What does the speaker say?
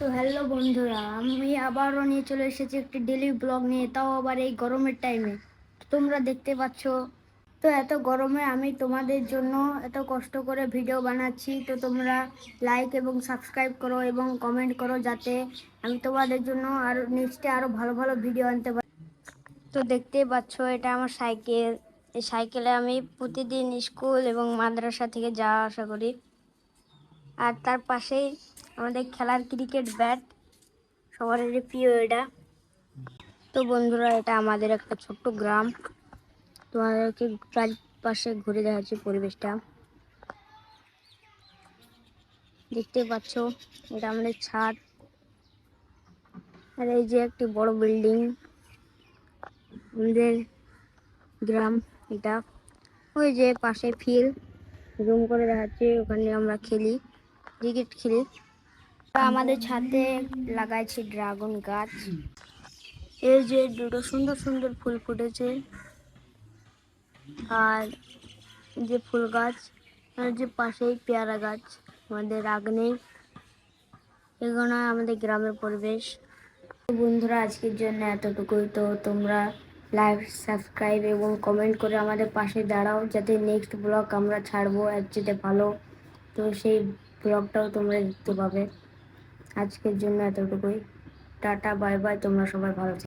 তো হ্যালো বন্ধুরা, আমি আবারও নিয়ে চলে এসেছি একটি ডেলি ব্লগ নিয়ে, তাও আবার এই গরমের টাইমে। তোমরা দেখতে পাচ্ছ, তো এত গরমে আমি তোমাদের জন্য এত কষ্ট করে ভিডিও বানাচ্ছি। তো তোমরা লাইক এবং সাবস্ক্রাইব করো এবং কমেন্ট করো, যাতে আমি তোমাদের জন্য আরও নেক্সটে আরও ভালো ভালো ভিডিও আনতে পারি। তো দেখতেই পাচ্ছ, এটা আমার সাইকেল। এই সাইকেলে আমি প্রতিদিন স্কুল এবং মাদ্রাসা থেকে যাওয়া আসা করি। আর তার পাশেই আমাদের খেলার ক্রিকেট ব্যাট, সবারই প্রিয় এটা। তো বন্ধুরা, এটা আমাদের একটা ছোট্ট গ্রাম। তোমাদেরকে চারপাশে ঘুরে দেখাচ্ছি পরিবেশটা। দেখতে পাচ্ছ, এটা আমাদের ছাদ। আর এই যে একটি বড় বিল্ডিং, আমাদের গ্রাম এটা। ওই যে পাশে ফিল্ড, জুম করে দেখাচ্ছি, ওখানে আমরা খেলি, ক্রিকেট খেলি। আমাদের ছাদে লাগাইছি ড্রাগন গাছ। এই যে দুটো সুন্দর সুন্দর ফুল ফুটেছে। আর যে ফুল গাছ, আর যে পাশেই পেয়ারা গাছ, আমাদের রাগ নেই। এগুলো আমাদের গ্রামের পরিবেশ। বন্ধুরা, আজকের জন্য এতটুকুই। তো তোমরা লাইক, সাবস্ক্রাইব এবং কমেন্ট করে আমাদের পাশে দাঁড়াও, যাতে নেক্সট ব্লগ আমরা ছাড়বো এর চেয়ে ভালো। তো সেই ব্লগটাও তোমরা দেখতে পাবে। আজকের জন্য এতটুকুই। Tata, bye bye. তোমরা সবাই ভালো থেকো।